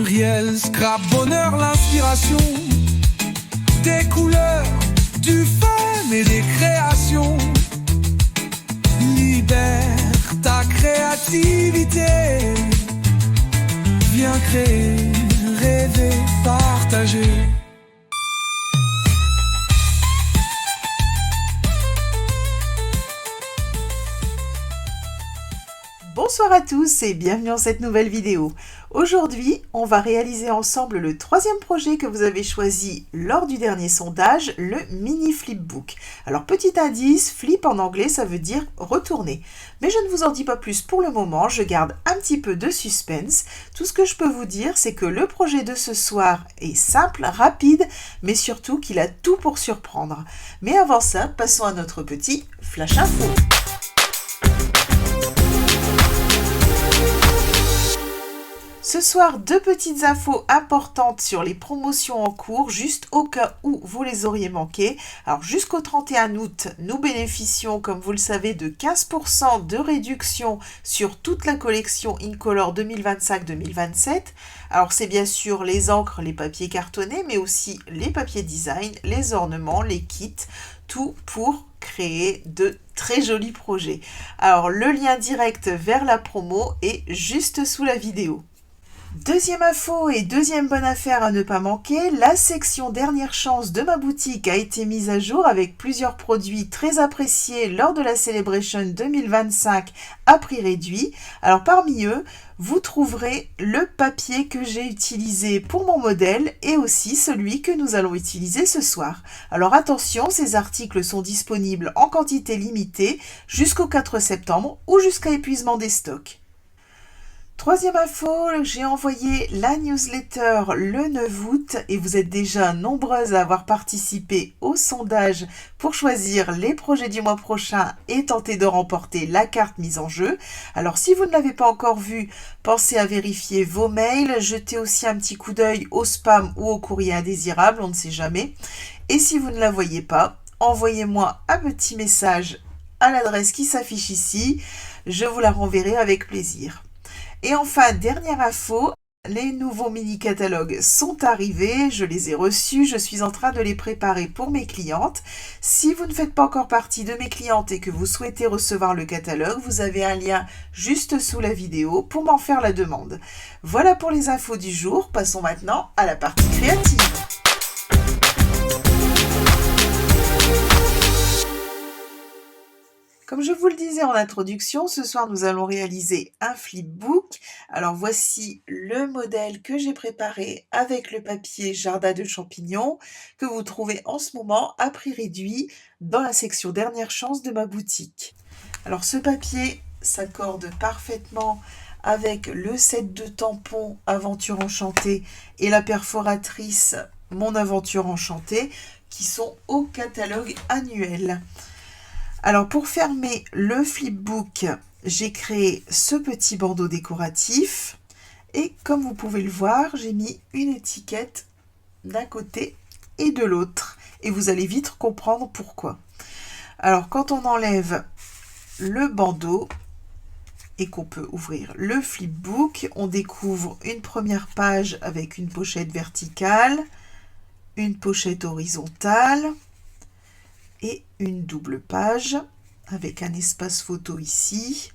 pluriel, scrap, bonheur, l'inspiration, des couleurs, du fun et des créations. Libère ta créativité, viens créer, rêver, partager. Bonsoir à tous et bienvenue dans cette nouvelle vidéo. Aujourd'hui, on va réaliser ensemble le troisième projet que vous avez choisi lors du dernier sondage, le mini flipbook. Alors petit indice, flip en anglais ça veut dire retourner. Mais je ne vous en dis pas plus pour le moment, je garde un petit peu de suspense. Tout ce que je peux vous dire, c'est que le projet de ce soir est simple, rapide, mais surtout qu'il a tout pour surprendre. Mais avant ça, passons à notre petit flash info. Ce soir, deux petites infos importantes sur les promotions en cours, juste au cas où vous les auriez manquées. Alors jusqu'au 31 août, nous bénéficions, comme vous le savez, de 15% de réduction sur toute la collection Incolor 2025-2027. Alors c'est bien sûr les encres, les papiers cartonnés, mais aussi les papiers design, les ornements, les kits, tout pour créer de très jolis projets. Alors le lien direct vers la promo est juste sous la vidéo. Deuxième info et deuxième bonne affaire à ne pas manquer, la section dernière chance de ma boutique a été mise à jour avec plusieurs produits très appréciés lors de la Celebration 2025 à prix réduit. Alors parmi eux, vous trouverez le papier que j'ai utilisé pour mon modèle et aussi celui que nous allons utiliser ce soir. Alors attention, ces articles sont disponibles en quantité limitée jusqu'au 4 septembre ou jusqu'à épuisement des stocks. Troisième info, j'ai envoyé la newsletter le 9 août et vous êtes déjà nombreuses à avoir participé au sondage pour choisir les projets du mois prochain et tenter de remporter la carte mise en jeu. Alors si vous ne l'avez pas encore vu, pensez à vérifier vos mails, jetez aussi un petit coup d'œil au spam ou au courrier indésirable, on ne sait jamais. Et si vous ne la voyez pas, envoyez-moi un petit message à l'adresse qui s'affiche ici, je vous la renverrai avec plaisir. Et enfin, dernière info, les nouveaux mini-catalogues sont arrivés, je les ai reçus, je suis en train de les préparer pour mes clientes. Si vous ne faites pas encore partie de mes clientes et que vous souhaitez recevoir le catalogue, vous avez un lien juste sous la vidéo pour m'en faire la demande. Voilà pour les infos du jour, passons maintenant à la partie créative. Comme je vous le disais en introduction, ce soir nous allons réaliser un flipbook. Alors voici le modèle que j'ai préparé avec le papier Jardin de champignons que vous trouvez en ce moment à prix réduit dans la section dernière chance de ma boutique. Alors ce papier s'accorde parfaitement avec le set de tampons Aventure Enchantée et la perforatrice Mon Aventure Enchantée qui sont au catalogue annuel. Alors pour fermer le flipbook, j'ai créé ce petit bandeau décoratif et comme vous pouvez le voir, j'ai mis une étiquette d'un côté et de l'autre et vous allez vite comprendre pourquoi. Alors quand on enlève le bandeau et qu'on peut ouvrir le flipbook, on découvre une première page avec une pochette verticale, une pochette horizontale, et une double page avec un espace photo ici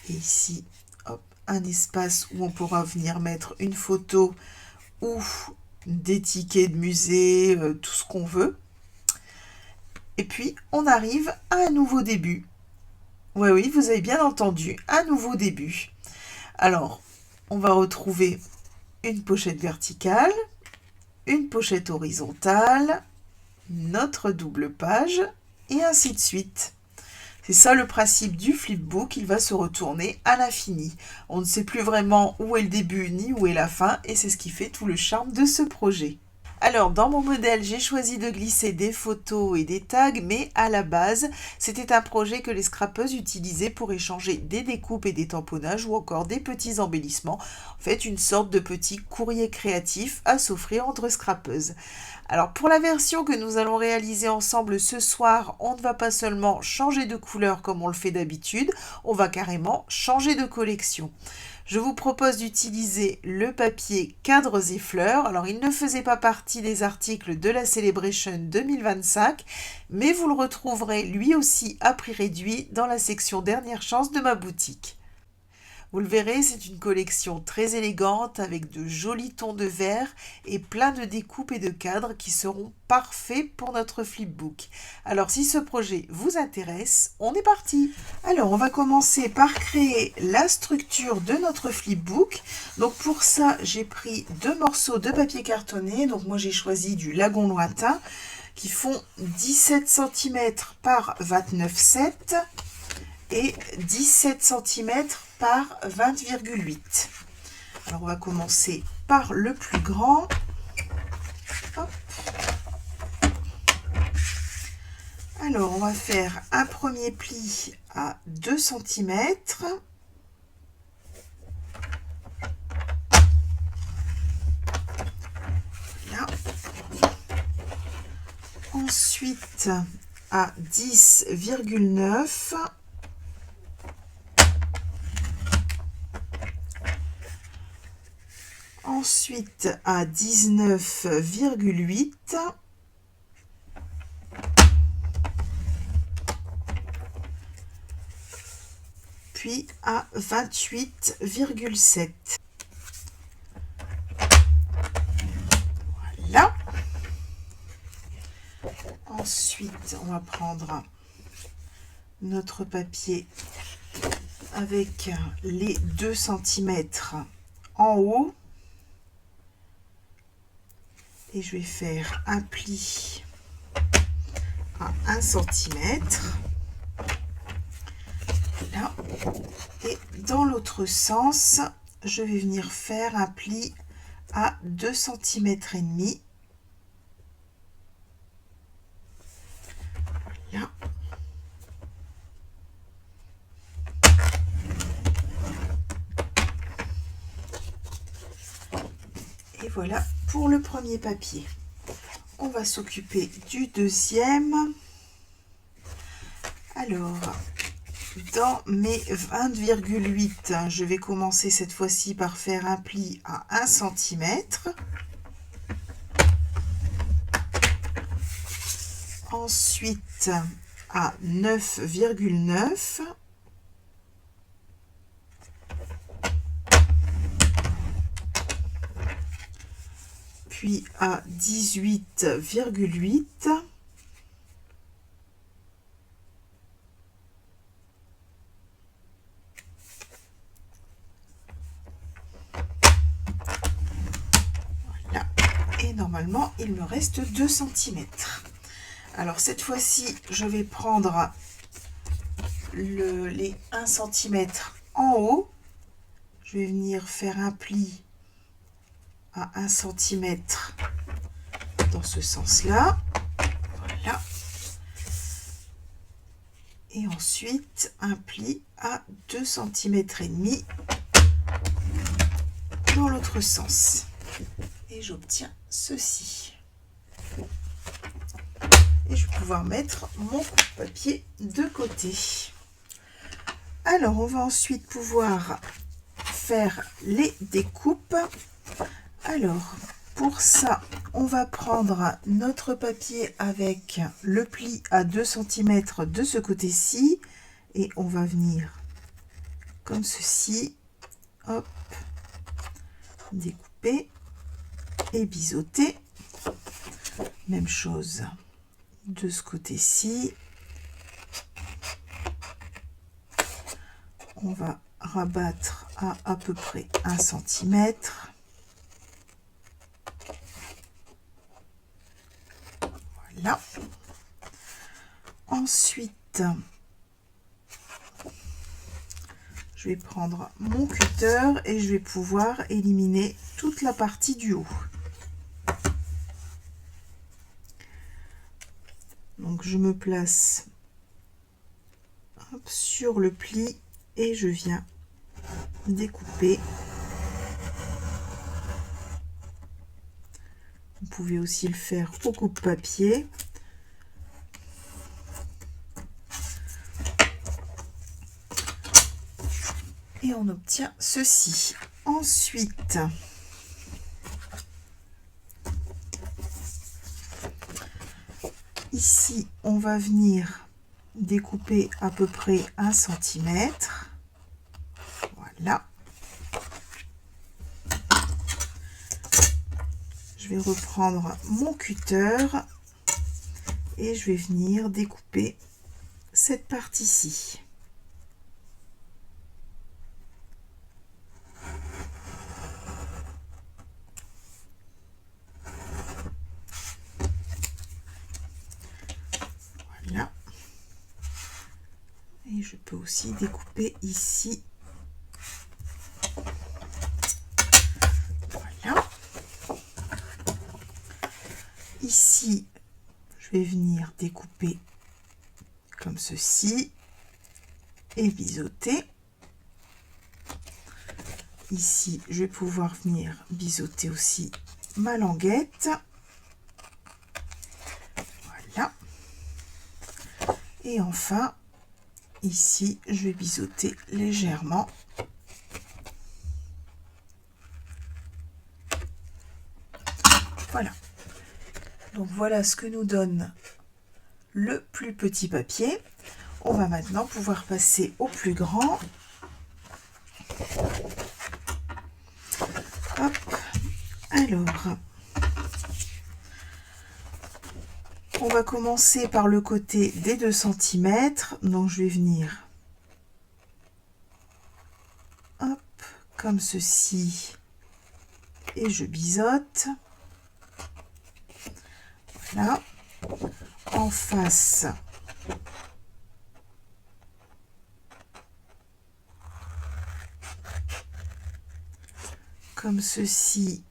et ici hop, un espace où on pourra venir mettre une photo ou des tickets de musée, tout ce qu'on veut. Et puis on arrive à un nouveau début. Oui, vous avez bien entendu, un nouveau début. Alors on va retrouver une pochette verticale, une pochette horizontale, notre double page et ainsi de suite. C'est ça le principe du flipbook, il va se retourner à l'infini. On ne sait plus vraiment où est le début ni où est la fin et c'est ce qui fait tout le charme de ce projet. Alors dans mon modèle, j'ai choisi de glisser des photos et des tags, mais à la base, c'était un projet que les scrapeuses utilisaient pour échanger des découpes et des tamponnages ou encore des petits embellissements. En fait, une sorte de petit courrier créatif à s'offrir entre scrapeuses. Alors pour la version que nous allons réaliser ensemble ce soir, on ne va pas seulement changer de couleur comme on le fait d'habitude, on va carrément changer de collection. Je vous propose d'utiliser le papier Cadres et Fleurs. Alors, il ne faisait pas partie des articles de la Celebration 2025, mais vous le retrouverez lui aussi à prix réduit dans la section Dernière Chance de ma boutique. Vous le verrez, c'est une collection très élégante avec de jolis tons de vert et plein de découpes et de cadres qui seront parfaits pour notre flipbook. Alors si ce projet vous intéresse, on est parti! Alors on va commencer par créer la structure de notre flipbook. Donc pour ça, j'ai pris 2 morceaux de papier cartonné. Donc moi j'ai choisi du Lagon Lointain qui font 17 cm par 29,7 et 17 cm par 20,8. Alors on va commencer par le plus grand. Hop. Alors on va faire un premier pli à 2 cm. Là. Ensuite à 10,9. Ensuite à 19,8. Puis à 28,7. Voilà. Ensuite, on va prendre notre papier avec les 2 cm en haut. Et je vais faire un pli à 1 cm. Là. Et dans l'autre sens, je vais venir faire un pli à 2 cm et demi. Là. Et voilà pour le premier papier. On va s'occuper du deuxième. Alors, dans mes 20,8, je vais commencer cette fois-ci par faire un pli à 1 cm. Ensuite, à 9,9. Puis à 18,8. Voilà. Et normalement, il me reste 2 cm. Alors cette fois-ci, je vais prendre les 1 cm en haut. Je vais venir faire un pli à 1 cm dans ce sens-là. Voilà. Et ensuite, un pli à 2 cm et demi dans l'autre sens. Et j'obtiens ceci. Et je vais pouvoir mettre mon papier de côté. Alors, on va ensuite pouvoir faire les découpes. Alors, pour ça, on va prendre notre papier avec le pli à 2 cm de ce côté-ci et on va venir comme ceci, hop, découper et biseauter. Même chose de ce côté-ci. On va rabattre à peu près 1 cm. Voilà. Ensuite, je vais prendre mon cutter et je vais pouvoir éliminer toute la partie du haut. Donc je me place sur le pli et je viens découper. Vous pouvez aussi le faire au coupe-papier. Et on obtient ceci. Ensuite, ici, on va venir découper à peu près 1 cm. Voilà. Je vais reprendre mon cutter et je vais venir découper cette partie-ci. Voilà. Et je peux aussi découper ici. Voilà. Ici, je vais venir découper comme ceci et biseauter. Ici, je vais pouvoir venir biseauter aussi ma languette. Voilà. Et enfin, ici, je vais biseauter légèrement. Voilà. Donc voilà ce que nous donne le plus petit papier. On va maintenant pouvoir passer au plus grand. Hop. Alors, on va commencer par le côté des 2 cm. Donc je vais venir hop, comme ceci et je biseaute. Voilà. En face, comme ceci,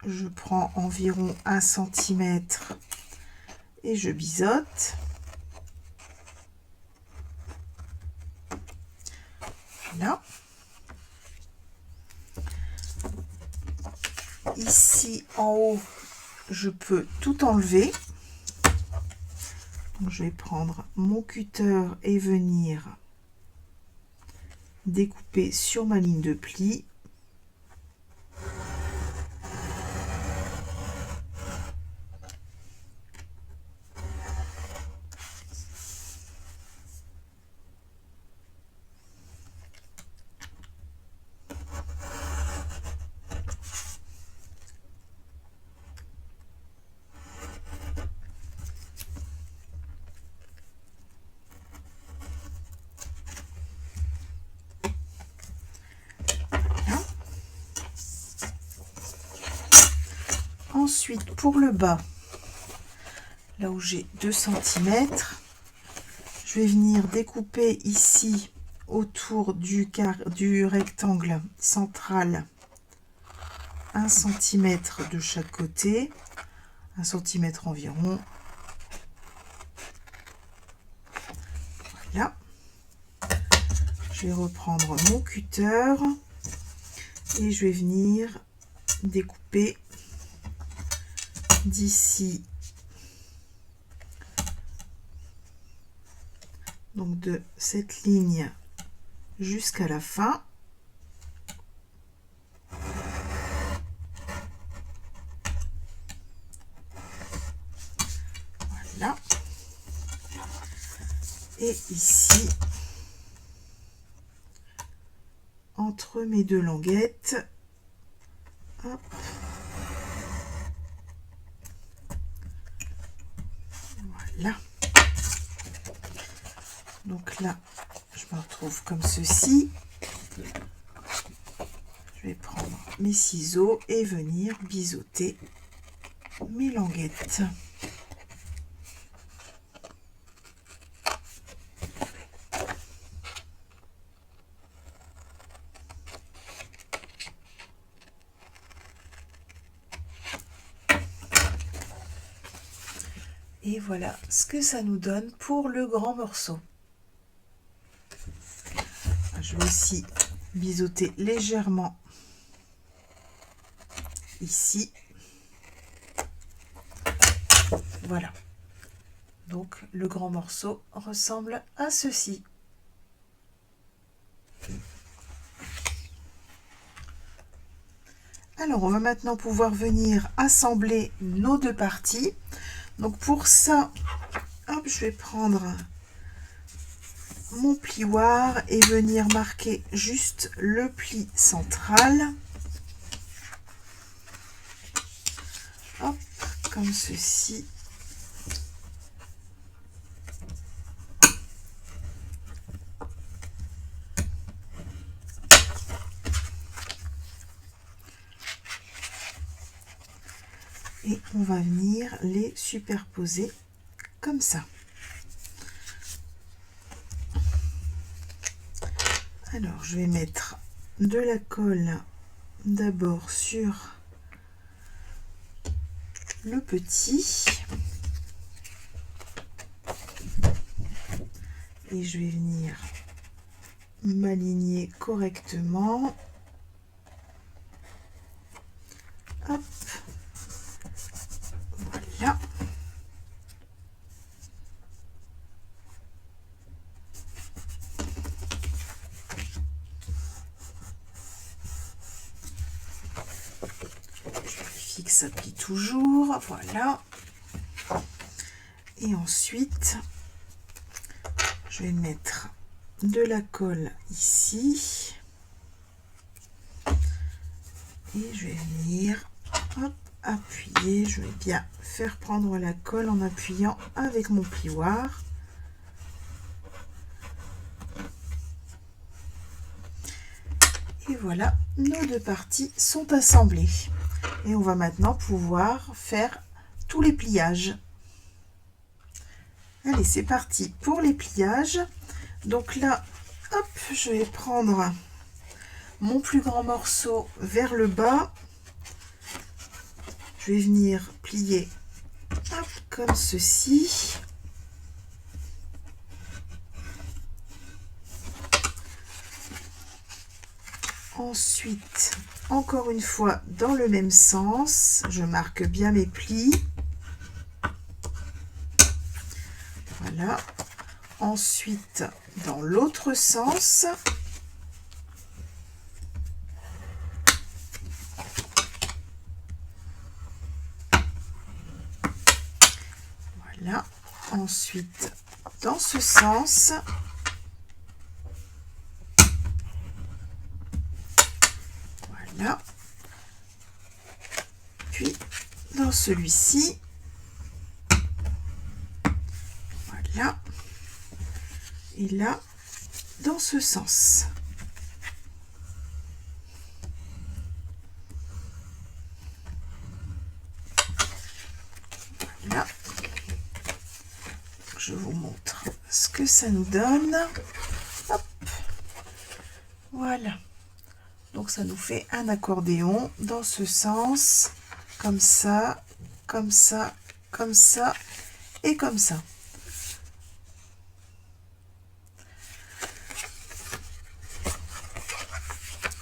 je prends environ 1 cm et je biseaute. Voilà. Ici en haut, je peux tout enlever. Donc, je vais prendre mon cutter et venir découper sur ma ligne de pli. Ensuite, pour le bas, là où j'ai 2 cm, je vais venir découper ici autour du rectangle central 1 cm de chaque côté, 1 cm environ. Voilà. Je vais reprendre mon cutter et je vais venir découper d'ici, donc de cette ligne jusqu'à la fin. Voilà. Et ici, entre mes 2 languettes, hop. Voilà. Donc là, je me retrouve comme ceci. Je vais prendre mes ciseaux et venir biseauter mes languettes. Et voilà ce que ça nous donne pour le grand morceau. Je vais aussi biseauter légèrement ici. Voilà. Donc le grand morceau ressemble à ceci. Alors, on va maintenant pouvoir venir assembler nos deux parties. Donc, pour ça, hop, je vais prendre mon plioir et venir marquer juste le pli central. Hop, comme ceci. Et on va venir les superposer comme ça. Alors, je vais mettre de la colle d'abord sur le petit. Et je vais venir m'aligner correctement. Hop. Voilà. Je vérifie que ça plie toujours. Voilà. Et ensuite, je vais mettre de la colle ici. Et je vais venir hop, appuyer. Je vais bien faire prendre la colle en appuyant avec mon plioir. Et voilà, nos deux parties sont assemblées. Et on va maintenant pouvoir faire tous les pliages. Allez, c'est parti pour les pliages. Donc là, hop, je vais prendre mon plus grand morceau vers le bas. Je vais venir plier hop, comme ceci. Ensuite, encore une fois, dans le même sens, je marque bien mes plis. Voilà. Ensuite, dans l'autre sens. Voilà. Ensuite, dans ce sens. Voilà. Puis, dans celui-ci. Voilà. Et là, dans ce sens. Voilà. Je vous montre ce que ça nous donne. Hop. Voilà. Donc ça nous fait un accordéon dans ce sens, comme ça, comme ça, comme ça et comme ça.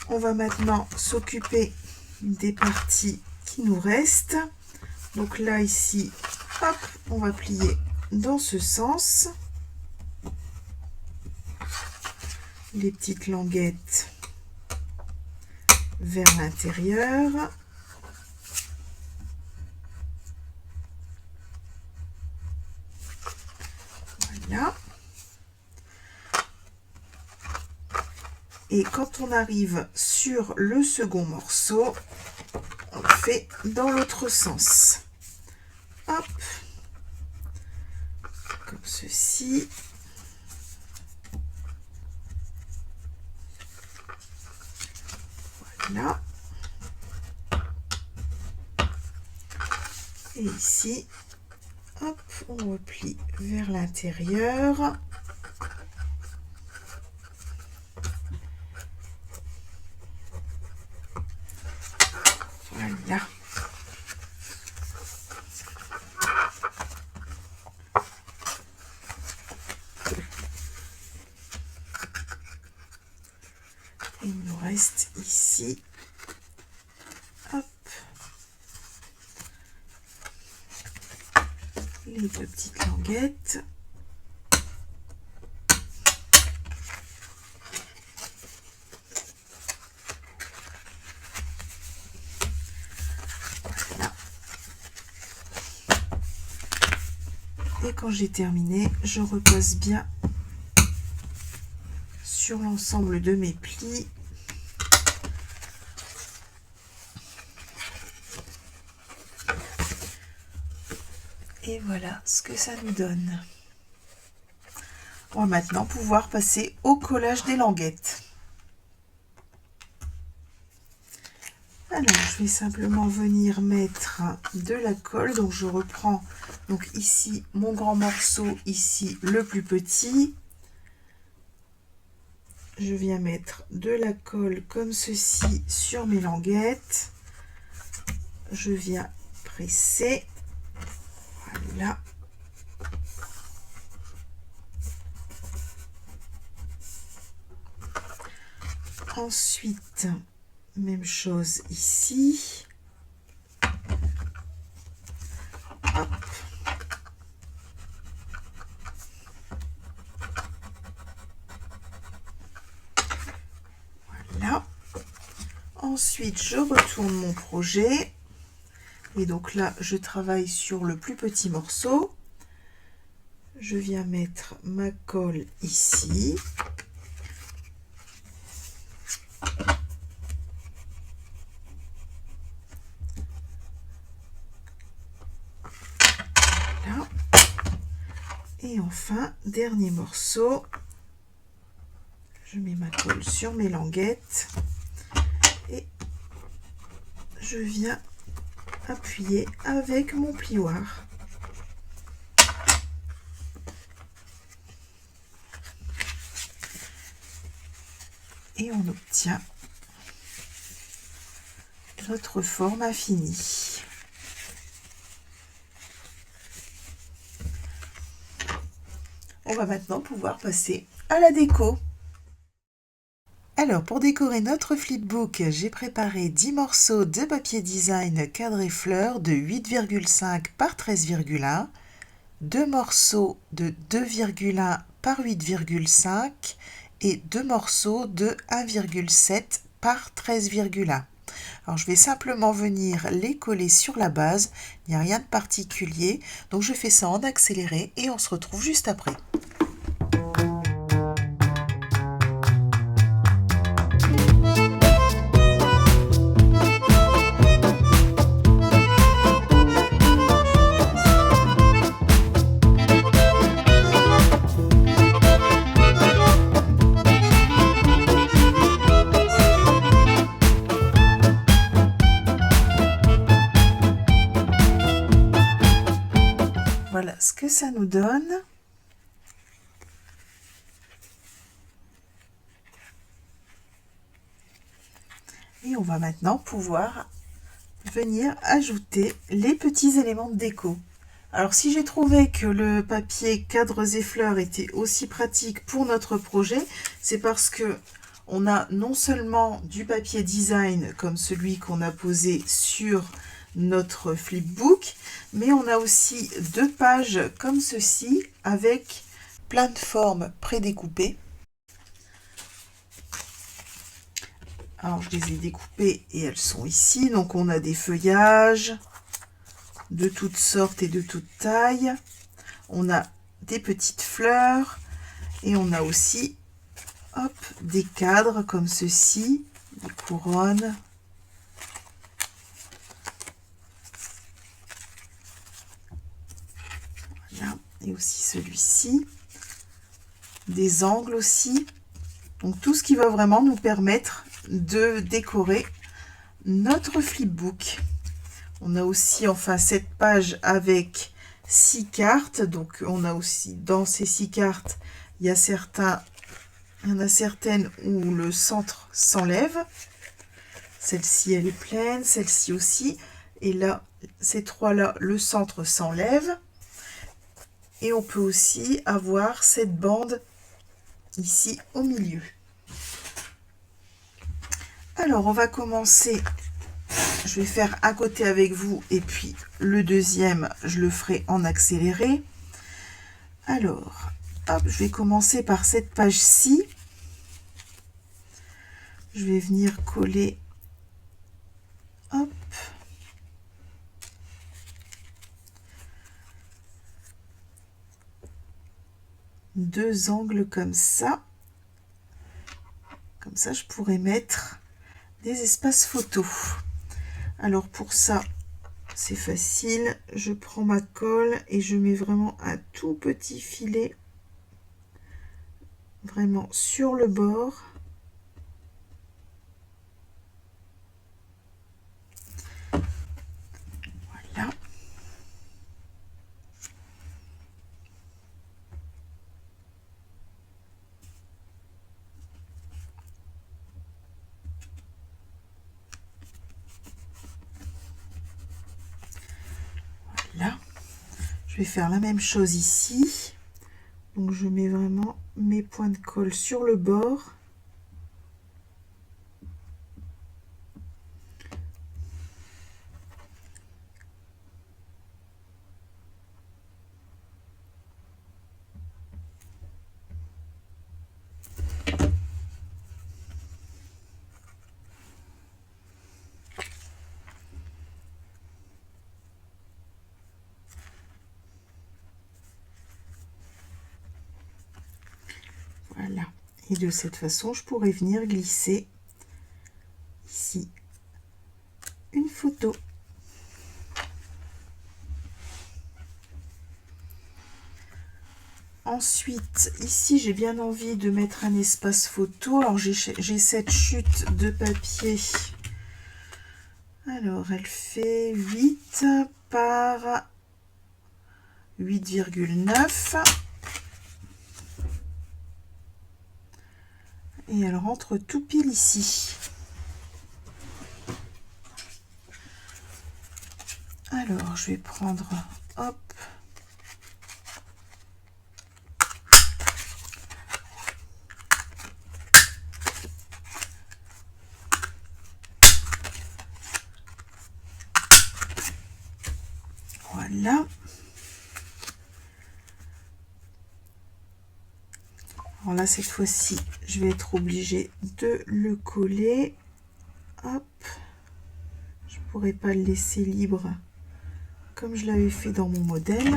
On va maintenant s'occuper des parties qui nous restent. Donc là, ici, hop, on va plier dans ce sens. Les petites languettes vers l'intérieur. Voilà. Et quand on arrive sur le second morceau, on le fait dans l'autre sens. Hop. Comme ceci. Voilà. Et ici, hop, on replie vers l'intérieur. Voilà. Et il nous reste ici, hop, les deux petites languettes. Et quand j'ai terminé, je repasse bien sur l'ensemble de mes plis. Et voilà ce que ça nous donne. On va maintenant pouvoir passer au collage des languettes. Alors, je vais simplement venir mettre de la colle. Donc, je reprends donc ici mon grand morceau, ici le plus petit. Je viens mettre de la colle comme ceci sur mes languettes. Je viens presser. Voilà. Ensuite, même chose ici. Hop. Voilà. Ensuite, je retourne mon projet. Et donc là, je travaille sur le plus petit morceau. Je viens mettre ma colle ici. Voilà. Et enfin, dernier morceau. Je mets ma colle sur mes languettes. Et je viens appuyer avec mon plioir. Et on obtient notre forme finie. On va maintenant pouvoir passer à la déco. Alors, pour décorer notre flipbook, j'ai préparé 10 morceaux de papier design cadré fleurs de 8,5 par 13,1, 2 morceaux de 2,1 par 8,5 et 2 morceaux de 1,7 par 13,1. Alors, je vais simplement venir les coller sur la base, il n'y a rien de particulier, donc je fais ça en accéléré et on se retrouve juste après. Voilà ce que ça nous donne. Et on va maintenant pouvoir venir ajouter les petits éléments de déco. Alors si j'ai trouvé que le papier cadres et fleurs était aussi pratique pour notre projet, c'est parce que on a non seulement du papier design comme celui qu'on a posé sur notre flipbook, mais on a aussi 2 pages comme ceci avec plein de formes prédécoupées. Alors je les ai découpées et elles sont ici. Donc on a des feuillages de toutes sortes et de toutes tailles. On a des petites fleurs et on a aussi des cadres comme ceci, des couronnes. Voilà. Et aussi celui-ci. Des angles aussi. Donc tout ce qui va vraiment nous permettre de décorer notre flipbook. On a aussi enfin cette page avec 6 cartes. Donc on a aussi dans ces 6 cartes, il y en a certaines où le centre s'enlève. Celle-ci elle est pleine, celle-ci aussi. Et là, ces 3-là, le centre s'enlève. Et on peut aussi avoir cette bande ici au milieu. Alors on va commencer, je vais faire un côté avec vous et puis le deuxième je le ferai en accéléré. Alors hop, je vais commencer par cette page-ci. Je vais venir coller hop, 2 angles comme ça. Comme ça, je pourrais mettre des espaces photos. Alors pour ça, c'est facile. Je prends ma colle et je mets vraiment un tout petit filet, vraiment sur le bord. Voilà. Voilà. Je vais faire la même chose ici. Donc je mets vraiment mes points de colle sur le bord. Voilà. Et de cette façon, je pourrais venir glisser ici une photo. Ensuite, ici, j'ai bien envie de mettre un espace photo. Alors, j'ai cette chute de papier. Alors, elle fait 8 par 8,9. Et elle rentre tout pile ici. Alors, je vais prendre, hop, voilà. Alors là, cette fois-ci, je vais être obligée de le coller. Hop. Je ne pourrais pas le laisser libre comme je l'avais fait dans mon modèle.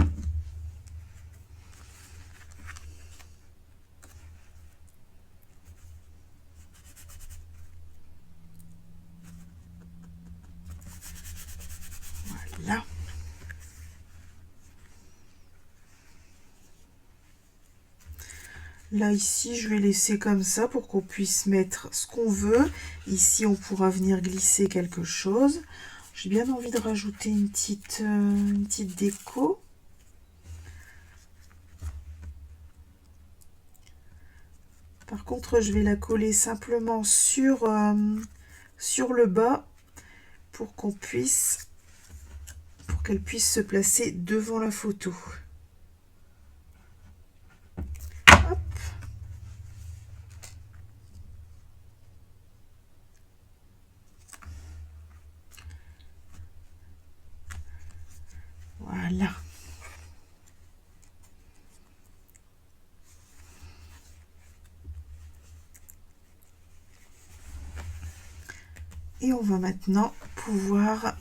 Voilà. Là, ici, je vais laisser comme ça pour qu'on puisse mettre ce qu'on veut. Ici, on pourra venir glisser quelque chose. J'ai bien envie de rajouter une petite déco. Par contre, je vais la coller simplement sur le bas pour qu'elle puisse se placer devant la photo. Hop. Voilà. Et on va maintenant pouvoir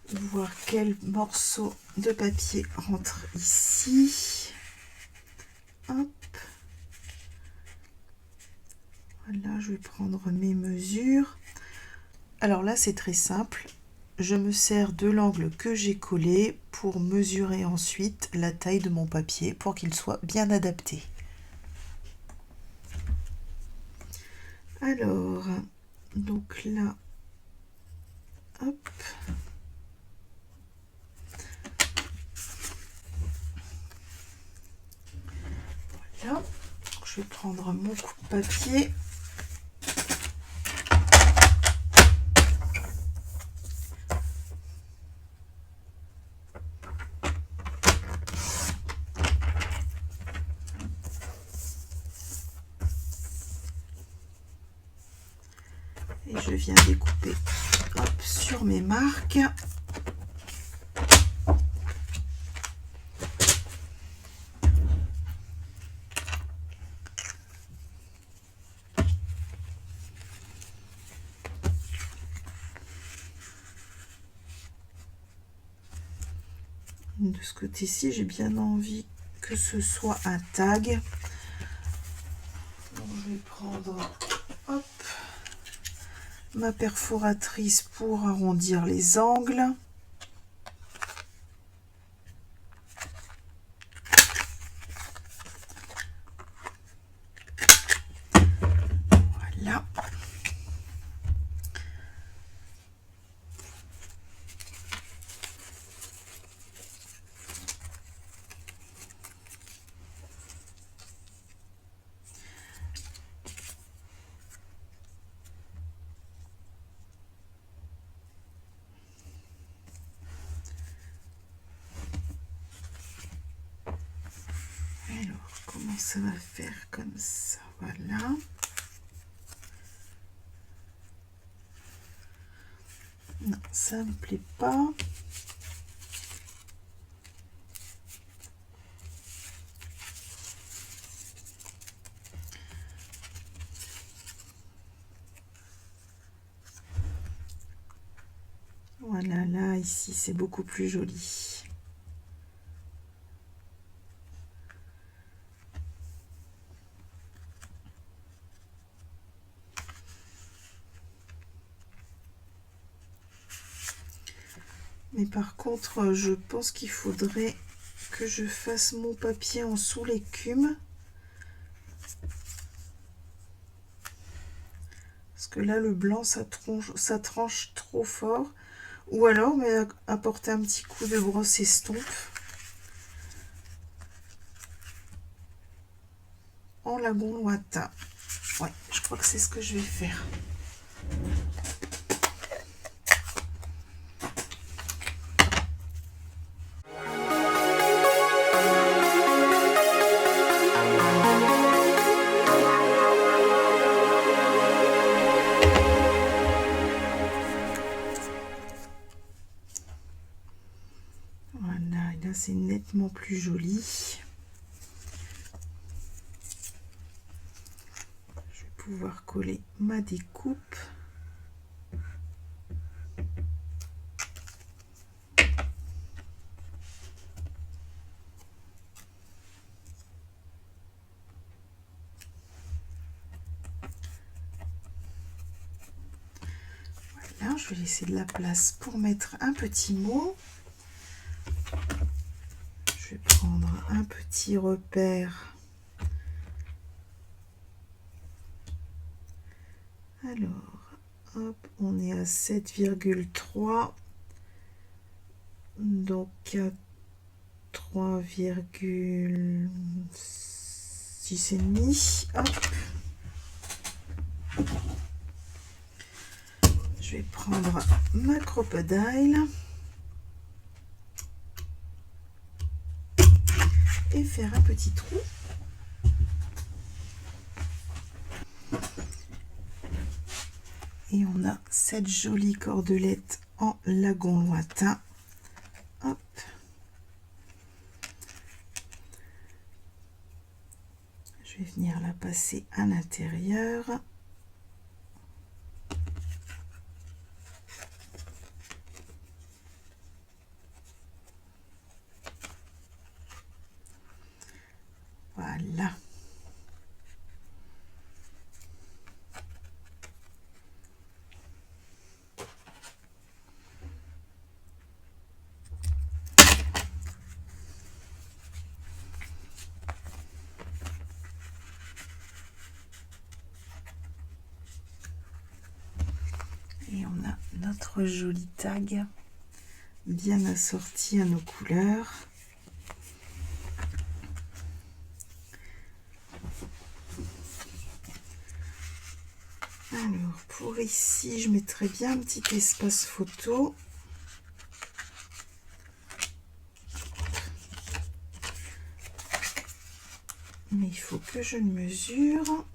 voir quel morceau de papier rentre ici. Hop. Voilà, je vais prendre mes mesures. Alors là, c'est très simple. Je me sers de l'angle que j'ai collé pour mesurer ensuite la taille de mon papier pour qu'il soit bien adapté. Alors, donc là, hop. Voilà. Je vais prendre mon coup de papier. Et je viens découper, hop, sur mes marques. De ce côté-ci, j'ai bien envie que ce soit un tag. Donc, je vais prendre hop, ma perforatrice pour arrondir les angles. Voilà. Alors, comment ça va faire comme ça? Voilà. Non, ça me plaît pas. Voilà, là, ici, c'est beaucoup plus joli. Mais par contre, je pense qu'il faudrait que je fasse mon papier en sous l'écume. Parce que là, le blanc, ça tranche trop fort. Ou alors, mais apporter un petit coup de brosse estompe en lagon lointain. Ouais, je crois que c'est ce que je vais faire. Voilà, et là c'est nettement plus joli. Je vais pouvoir coller ma découpe. Voilà, je vais laisser de la place pour mettre un petit mot. Je vais prendre un petit repère. Alors, hop, on est à 7,3. Donc à 3,6,5. Hop. Je vais prendre ma crocodile et faire un petit trou. Et on a cette jolie cordelette en lagon lointain. Hop. Je vais venir la passer à l'intérieur. Voilà. Et on a notre joli tag bien assorti à nos couleurs. Alors pour ici, je mettrai bien un petit espace photo. Mais il faut que je le mesure.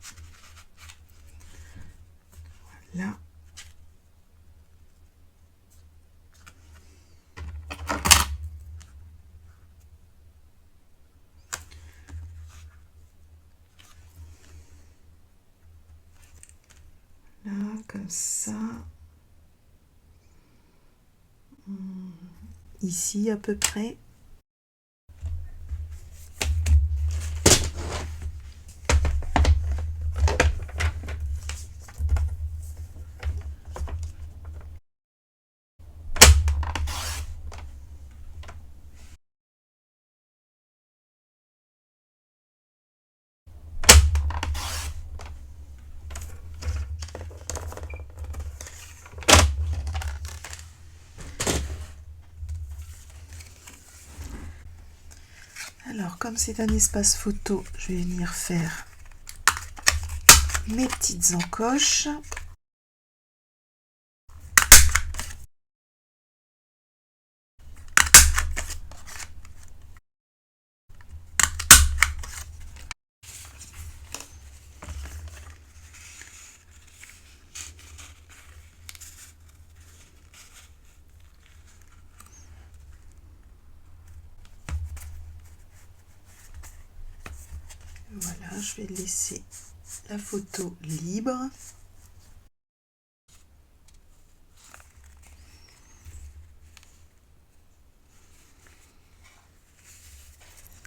Voilà. Là, comme ça. Ici à peu près. Alors, comme c'est un espace photo, je vais venir faire mes petites encoches. Voilà, je vais laisser la photo libre.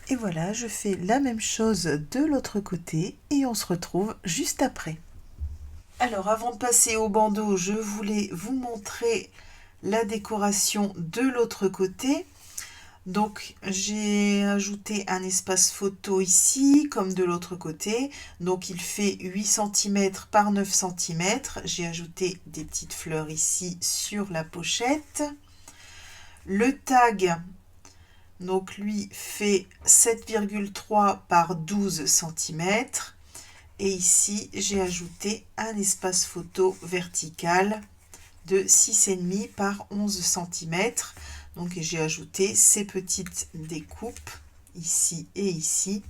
Et voilà, je fais la même chose de l'autre côté et on se retrouve juste après. Alors, avant de passer au bandeau, je voulais vous montrer la décoration de l'autre côté. Donc j'ai ajouté un espace photo ici comme de l'autre côté, donc il fait 8 cm par 9 cm. J'ai ajouté des petites fleurs ici sur la pochette. Le tag, donc lui fait 7,3 par 12 cm. Et ici j'ai ajouté un espace photo vertical de 6,5 par 11 cm. Donc j'ai ajouté ces petites découpes ici et ici.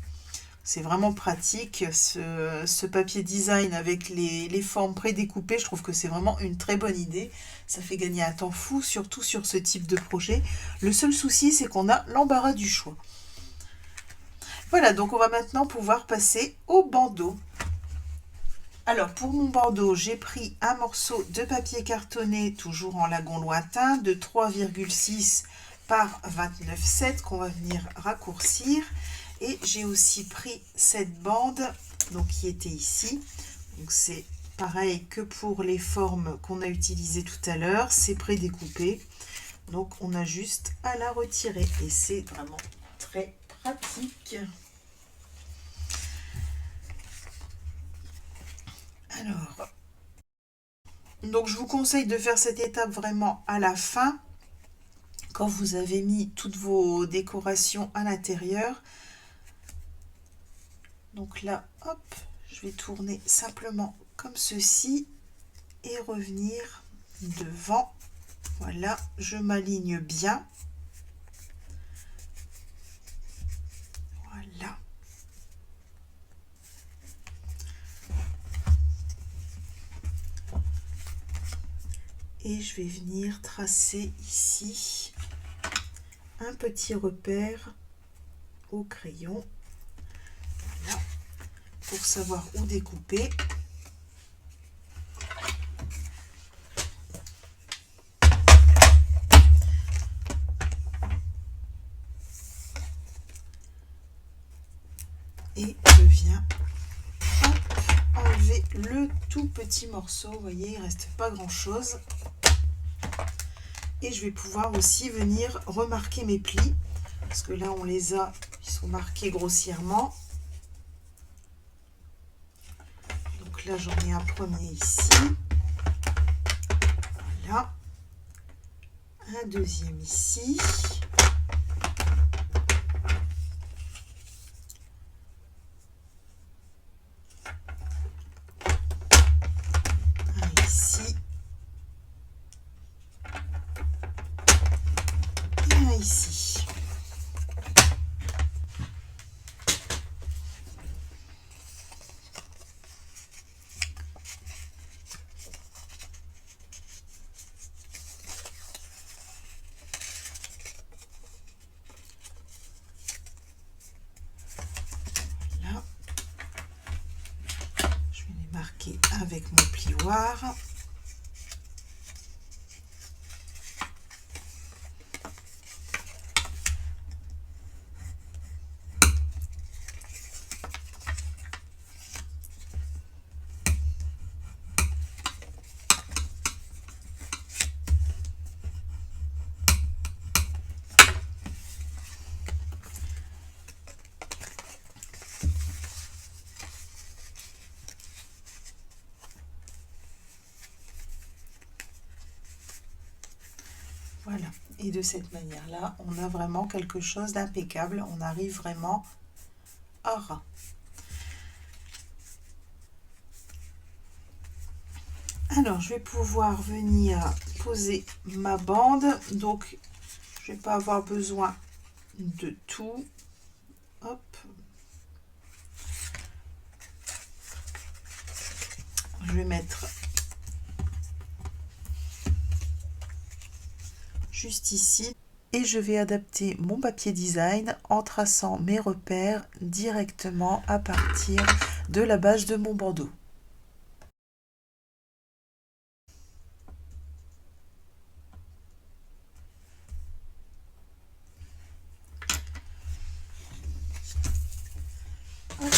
C'est vraiment pratique ce papier design avec les formes prédécoupées. Je trouve que c'est vraiment une très bonne idée. Ça fait gagner un temps fou, surtout sur ce type de projet. Le seul souci, c'est qu'on a l'embarras du choix. Voilà, donc on va maintenant pouvoir passer au bandeau. Alors pour mon bandeau, j'ai pris un morceau de papier cartonné, toujours en lagon lointain, de 3,6 par 29,7 qu'on va venir raccourcir. Et j'ai aussi pris cette bande donc, qui était ici. Donc c'est pareil que pour les formes qu'on a utilisées tout à l'heure, c'est prédécoupé. Donc on a juste à la retirer et c'est vraiment très pratique. Alors, donc je vous conseille de faire cette étape vraiment à la fin, quand vous avez mis toutes vos décorations à l'intérieur. Donc là, hop, je vais tourner simplement comme ceci et revenir devant. Voilà, je m'aligne bien. Voilà. Et je vais venir tracer ici un petit repère au crayon. Voilà, pour savoir où découper. Et je viens enlever le tout petit morceau. Vous voyez, il ne reste pas grand chose. Et je vais pouvoir aussi venir remarquer mes plis, parce que là on les a, ils sont marqués grossièrement. Donc là j'en ai un premier ici, voilà, un deuxième ici, un ici et un ici. Voilà, je vais les marquer avec mon plioir. Voilà, et de cette manière-là, on a vraiment quelque chose d'impeccable. On arrive vraiment à ras. Alors, je vais pouvoir venir poser ma bande. Donc, je vais pas avoir besoin de tout. Hop. Je vais mettre juste ici. Et je vais adapter mon papier design en traçant mes repères directement à partir de la base de mon bandeau. Hop.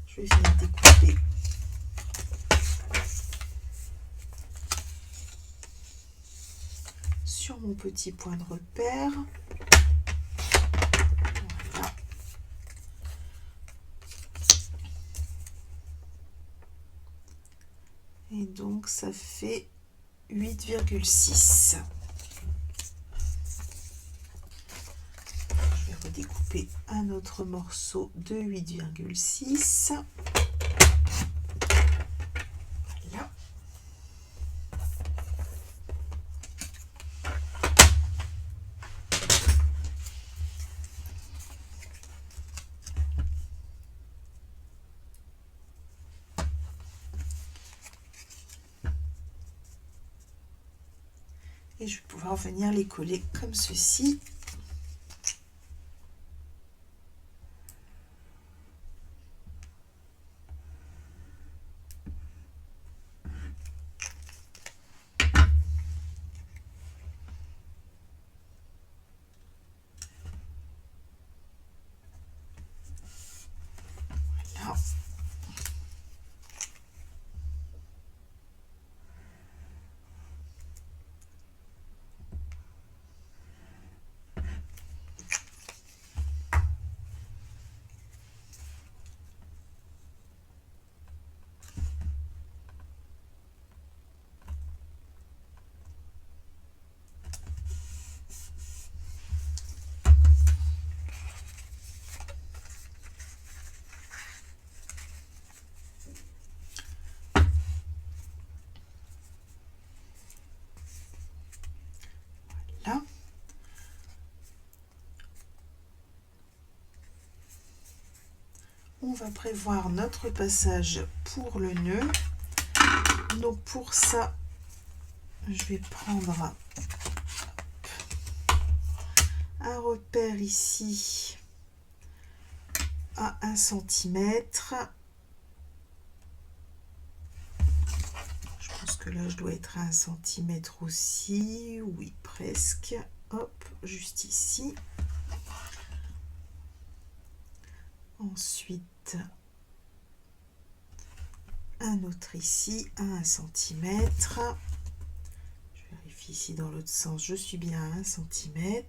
Je vais venir découper sur mon petit point de repère. Voilà. Et donc ça fait 8,6. Je vais redécouper un autre morceau de 8,6. Voilà. Et je vais pouvoir venir les coller comme ceci. Voilà. Là. On va prévoir notre passage pour le nœud. Donc pour ça, je vais prendre un repère ici à 1 cm. Je pense que là je dois être à 1 cm aussi. Oui, presque. Hop, juste ici. Ensuite, un autre ici à 1 cm. Je vérifie ici dans l'autre sens, je suis bien à 1 cm.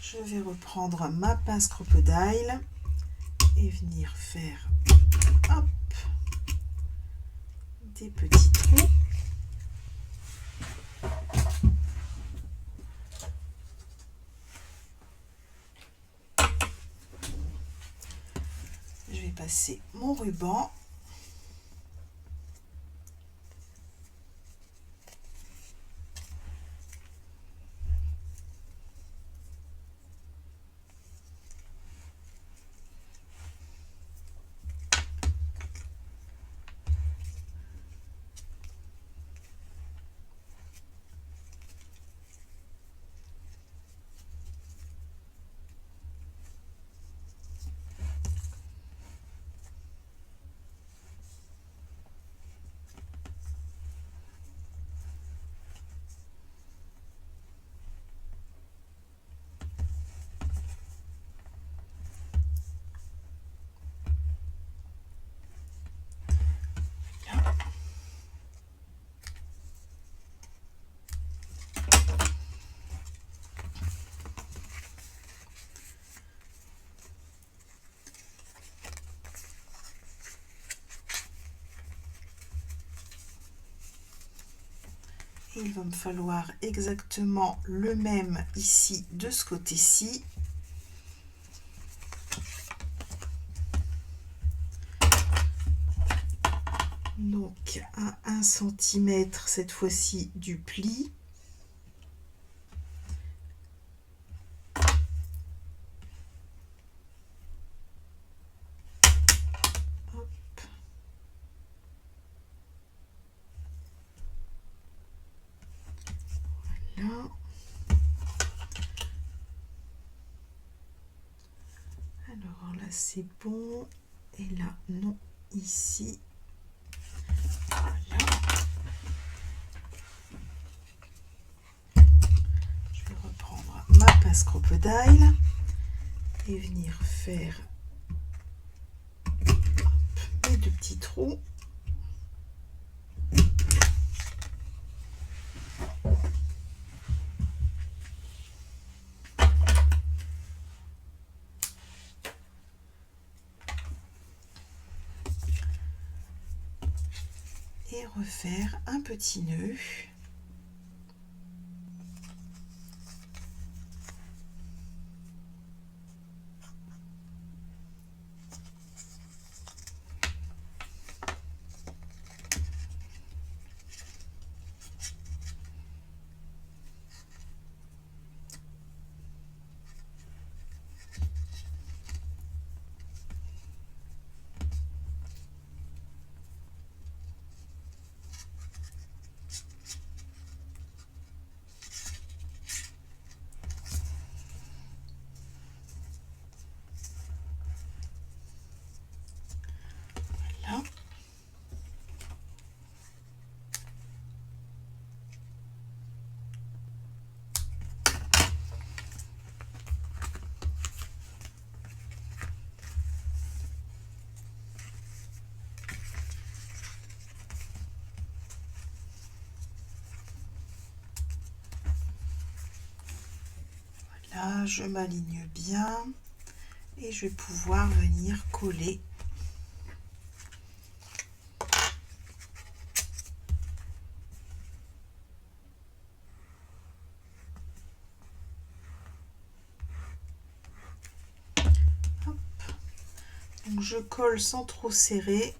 Je vais reprendre ma pince crocodile et venir faire hop, des petits trous. Je vais passer mon ruban. Il va me falloir exactement le même ici de ce côté-ci. Donc à 1 cm cette fois-ci du pli. Hop. Voilà. Alors là c'est bon. Et là non, ici. Voilà. Je vais reprendre ma passe crocodile et venir faire mes 2 petits trous. Et refaire un petit nœud. Voilà. Là, je m'aligne bien et je vais pouvoir venir coller. Hop. Donc je colle sans trop serrer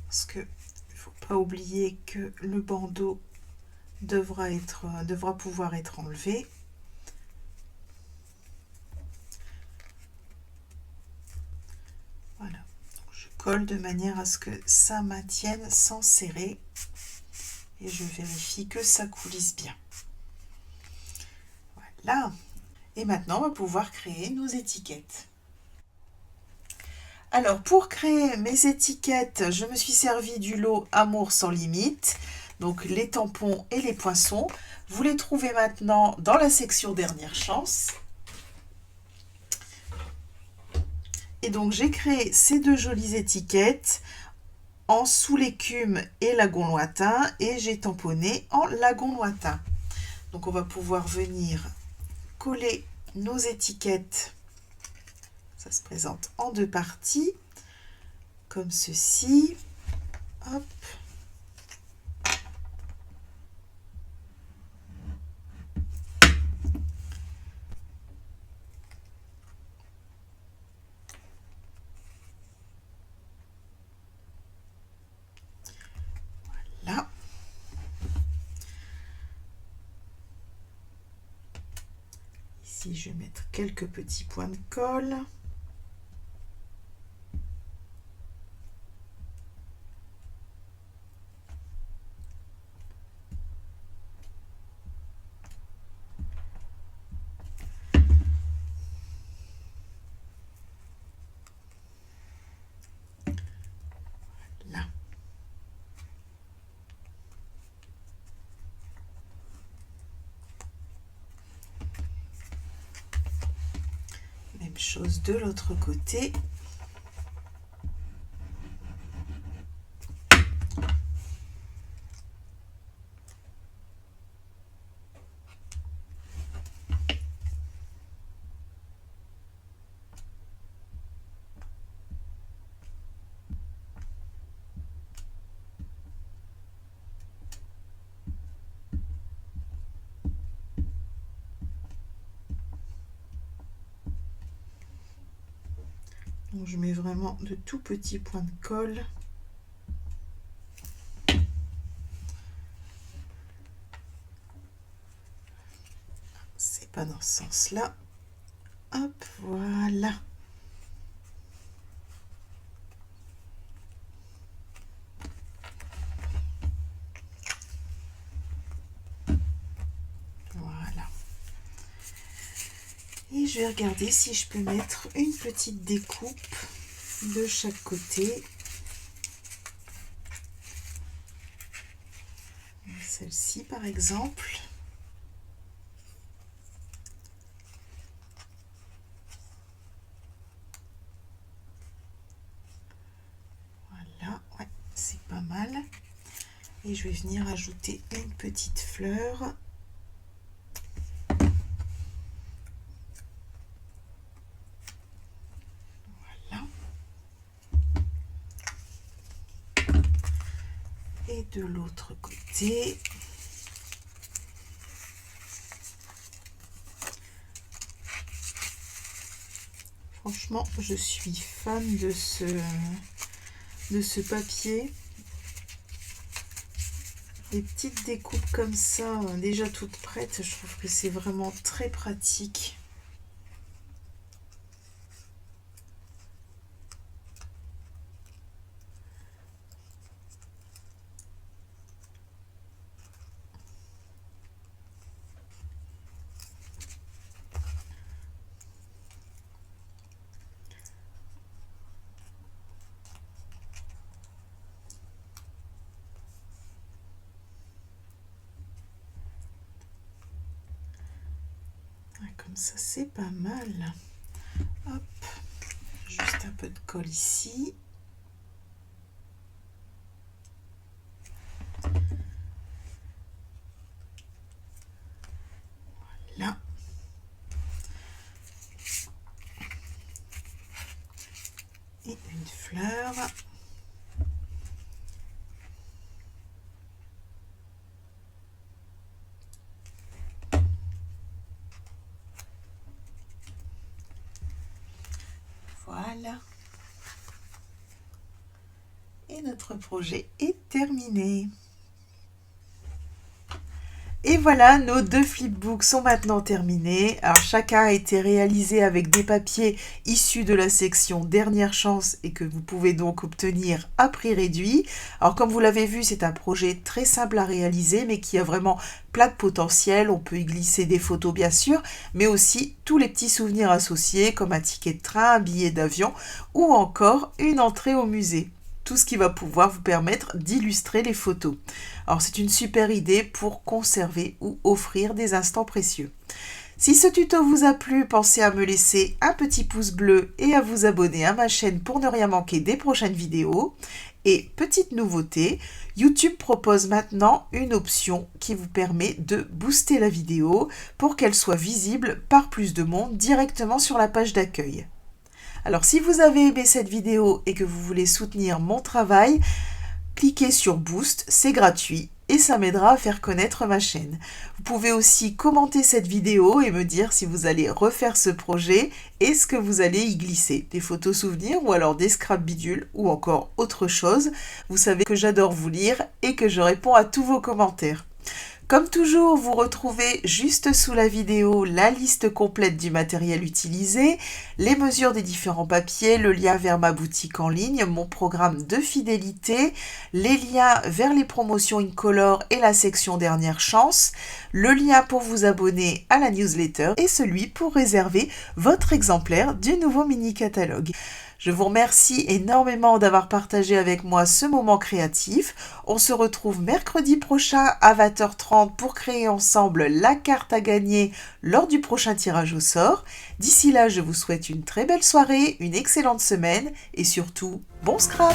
parce que il faut pas oublier que le bandeau devra pouvoir être enlevé. Voilà, je colle de manière à ce que ça maintienne sans serrer et je vérifie que ça coulisse bien. Voilà, et maintenant on va pouvoir créer nos étiquettes. Alors pour créer mes étiquettes, je me suis servi du lot Amour sans limite, donc les tampons et les poinçons. Vous les trouvez maintenant dans la section Dernière chance. Et donc j'ai créé ces 2 jolies étiquettes en sous l'écume et lagon lointain et j'ai tamponné en lagon lointain. Donc on va pouvoir venir coller nos étiquettes. Ça se présente en 2 parties comme ceci. Hop. Là. Ici, je vais mettre quelques petits points de colle. Là. Même chose de l'autre côté. Donc je mets vraiment de tout petits points de colle. C'est pas dans ce sens-là. Hop, voilà. Voilà. Et je vais regarder si je peux mettre une petite découpe de chaque côté. Celle-ci par exemple. Voilà, ouais, c'est pas mal. Et je vais venir ajouter une petite fleur. Voilà. Et de l'autre côté. Franchement, je suis fan de ce papier. Les petites découpes comme ça, déjà toutes prêtes, je trouve que c'est vraiment très pratique. Comme ça, c'est pas mal. Hop, juste un peu de colle ici. Voilà. Et une fleur. Voilà. Et notre projet est terminé. Et voilà, nos 2 flipbooks sont maintenant terminés. Alors chacun a été réalisé avec des papiers issus de la section Dernière Chance et que vous pouvez donc obtenir à prix réduit. Alors comme vous l'avez vu, c'est un projet très simple à réaliser mais qui a vraiment plein de potentiel. On peut y glisser des photos bien sûr, mais aussi tous les petits souvenirs associés comme un ticket de train, un billet d'avion ou encore une entrée au musée. Tout ce qui va pouvoir vous permettre d'illustrer les photos. Alors c'est une super idée pour conserver ou offrir des instants précieux. Si ce tuto vous a plu, pensez à me laisser un petit pouce bleu et à vous abonner à ma chaîne pour ne rien manquer des prochaines vidéos. Et petite nouveauté, YouTube propose maintenant une option qui vous permet de booster la vidéo pour qu'elle soit visible par plus de monde directement sur la page d'accueil. Alors si vous avez aimé cette vidéo et que vous voulez soutenir mon travail, cliquez sur Boost, c'est gratuit et ça m'aidera à faire connaître ma chaîne. Vous pouvez aussi commenter cette vidéo et me dire si vous allez refaire ce projet et ce que vous allez y glisser. Des photos souvenirs ou alors des scraps bidules ou encore autre chose. Vous savez que j'adore vous lire et que je réponds à tous vos commentaires. Comme toujours, vous retrouvez juste sous la vidéo la liste complète du matériel utilisé, les mesures des différents papiers, le lien vers ma boutique en ligne, mon programme de fidélité, les liens vers les promotions Incolor et la section Dernière Chance, le lien pour vous abonner à la newsletter et celui pour réserver votre exemplaire du nouveau mini-catalogue. Je vous remercie énormément d'avoir partagé avec moi ce moment créatif. On se retrouve mercredi prochain à 20h30 pour créer ensemble la carte à gagner lors du prochain tirage au sort. D'ici là, je vous souhaite une très belle soirée, une excellente semaine et surtout, bon scrap!